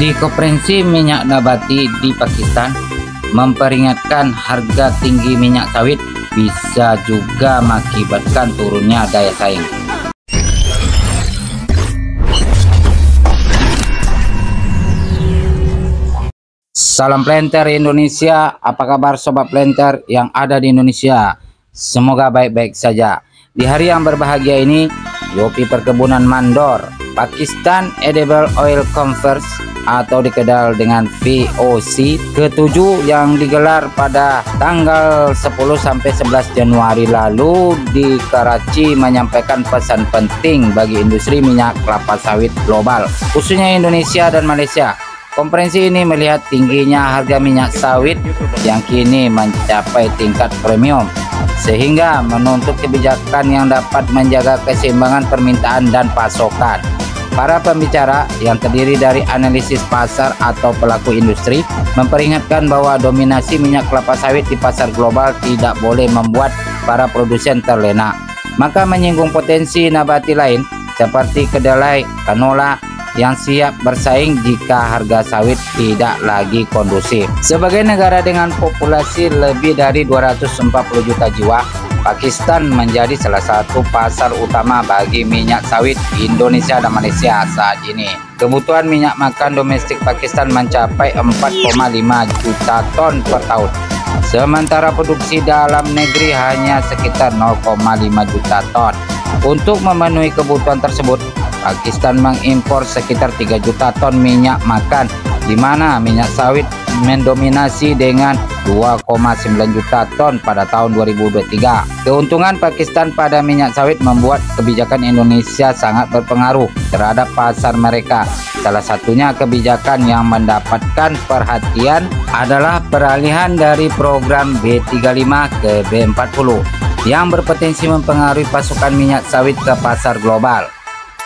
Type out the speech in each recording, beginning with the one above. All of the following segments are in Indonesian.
Di Konferensi Minyak Nabati di Pakistan memperingatkan harga tinggi minyak sawit bisa juga mengakibatkan turunnya daya saing. Salam planter Indonesia, apa kabar sobat planter yang ada di Indonesia? Semoga baik-baik saja. Di hari yang berbahagia ini, Yopi Perkebunan Mandor, Pakistan Edible Oil Conference atau dikenal dengan VOC ke-7 yang digelar pada tanggal 10-11 Januari lalu di Karachi menyampaikan pesan penting bagi industri minyak kelapa sawit global, khususnya Indonesia dan Malaysia. Konferensi ini melihat tingginya harga minyak sawit yang kini mencapai tingkat premium, sehingga menuntut kebijakan yang dapat menjaga keseimbangan permintaan dan pasokan. Para pembicara yang terdiri dari analisis pasar atau pelaku industri memperingatkan bahwa dominasi minyak kelapa sawit di pasar global tidak boleh membuat para produsen terlena, maka menyinggung potensi nabati lain seperti kedelai, canola yang siap bersaing jika harga sawit tidak lagi kondusif. Sebagai negara dengan populasi lebih dari 240 juta jiwa, Pakistan menjadi salah satu pasar utama bagi minyak sawit Indonesia dan Malaysia saat ini. Kebutuhan minyak makan domestik Pakistan mencapai 4,5 juta ton per tahun, sementara produksi dalam negeri hanya sekitar 0,5 juta ton. Untuk memenuhi kebutuhan tersebut, Pakistan mengimpor sekitar 3 juta ton minyak makan, di mana minyak sawit mendominasi dengan 2,9 juta ton pada tahun 2023. Keuntungan Pakistan pada minyak sawit membuat kebijakan Indonesia sangat berpengaruh terhadap pasar mereka. Salah satunya kebijakan yang mendapatkan perhatian adalah peralihan dari program B35 ke B40 yang berpotensi mempengaruhi pasokan minyak sawit ke pasar global.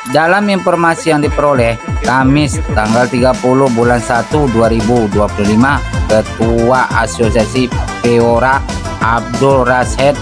Dalam informasi yang diperoleh Kamis tanggal 30 bulan 1 2025, Ketua Asosiasi Peora Abdul Rashid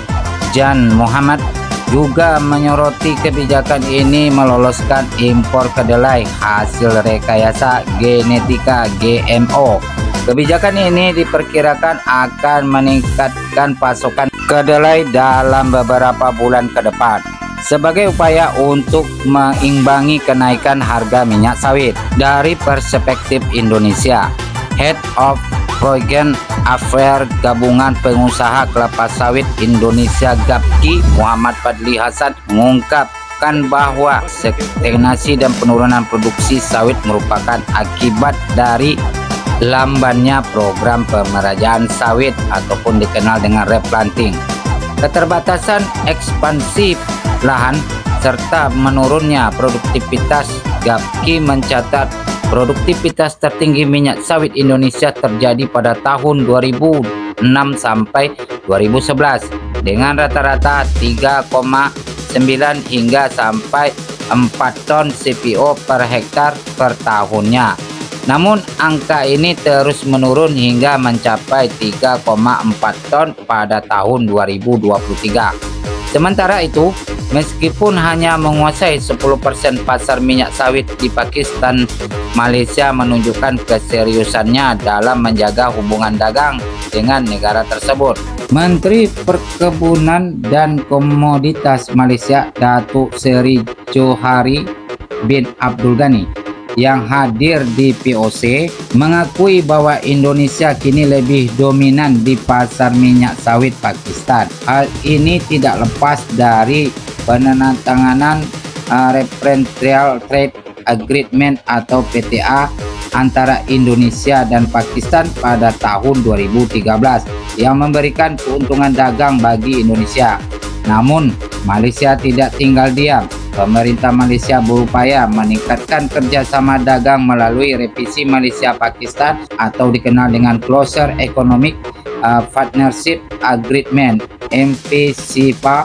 Jan Muhammad juga menyoroti kebijakan ini meloloskan impor kedelai hasil rekayasa genetika GMO. Kebijakan ini diperkirakan akan meningkatkan pasokan kedelai dalam beberapa bulan ke depan sebagai upaya untuk mengimbangi kenaikan harga minyak sawit. Dari perspektif Indonesia, Head of Program Affairs Gabungan Pengusaha Kelapa Sawit Indonesia GAPKI Muhammad Fadli Hasan mengungkapkan bahwa stagnasi dan penurunan produksi sawit merupakan akibat dari lambannya program pemerajaan sawit ataupun dikenal dengan replanting, keterbatasan ekspansi lahan, serta menurunnya produktivitas. GAPKI mencatat produktivitas tertinggi minyak sawit Indonesia terjadi pada tahun 2006 sampai 2011 dengan rata-rata 3,9 hingga sampai 4 ton CPO per hektar per tahunnya. Namun angka ini terus menurun hingga mencapai 3,4 ton pada tahun 2023. Sementara itu, meskipun hanya menguasai 10% pasar minyak sawit di Pakistan, Malaysia menunjukkan keseriusannya dalam menjaga hubungan dagang dengan negara tersebut. Menteri Perkebunan dan Komoditas Malaysia Datuk Seri Johari bin Abdul Ghani yang hadir di POC mengakui bahwa Indonesia kini lebih dominan di pasar minyak sawit Pakistan. Hal ini tidak lepas dari penandatanganan Preferential Trade Agreement atau PTA antara Indonesia dan Pakistan pada tahun 2013 yang memberikan keuntungan dagang bagi Indonesia. Namun, Malaysia tidak tinggal diam. Pemerintah Malaysia berupaya meningkatkan kerjasama dagang melalui revisi Malaysia-Pakistan atau dikenal dengan Closer Economic Partnership Agreement (MPCPA)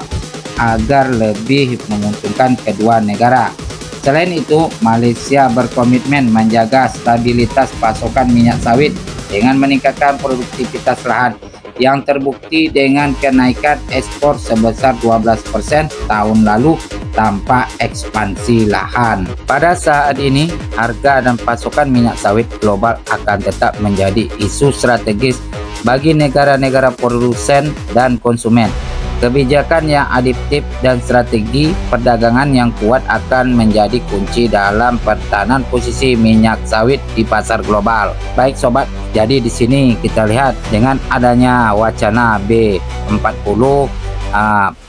agar lebih menguntungkan kedua negara. Selain itu, Malaysia berkomitmen menjaga stabilitas pasokan minyak sawit dengan meningkatkan produktivitas lahan yang terbukti dengan kenaikan ekspor sebesar 12% tahun lalu tanpa ekspansi lahan. Pada saat ini, harga dan pasokan minyak sawit global akan tetap menjadi isu strategis bagi negara-negara produsen dan konsumen. Kebijakan yang adaptif dan strategi perdagangan yang kuat akan menjadi kunci dalam pertahanan posisi minyak sawit di pasar global. Baik sobat, jadi di sini kita lihat dengan adanya wacana B40,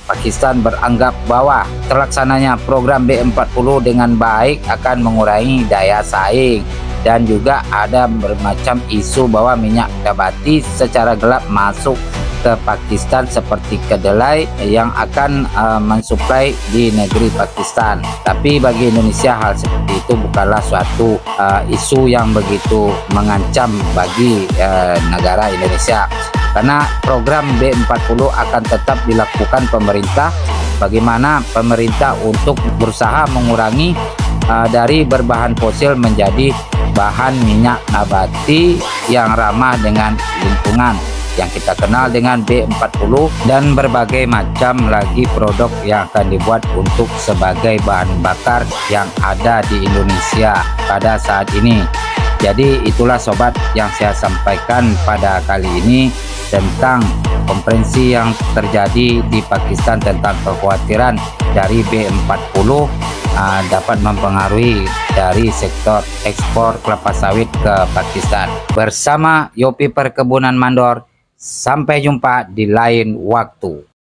Pakistan beranggap bahwa terlaksananya program B40 dengan baik akan mengurangi daya saing, dan juga ada bermacam isu bahwa minyak nabati secara gelap masuk ke Pakistan seperti kedelai yang akan mensuplai di negeri Pakistan. Tapi bagi Indonesia hal seperti itu bukanlah suatu isu yang begitu mengancam bagi negara Indonesia, karena program B40 akan tetap dilakukan pemerintah. Bagaimana pemerintah untuk berusaha mengurangi dari berbahan fosil menjadi bahan minyak nabati yang ramah dengan lingkungan yang kita kenal dengan B40, dan berbagai macam lagi produk yang akan dibuat untuk sebagai bahan bakar yang ada di Indonesia pada saat ini. Jadi itulah sobat yang saya sampaikan pada kali ini tentang konferensi yang terjadi di Pakistan tentang kekhawatiran dari B40 dapat mempengaruhi dari sektor ekspor kelapa sawit ke Pakistan. Bersama Yopi Perkebunan Mandor, sampai jumpa di lain waktu.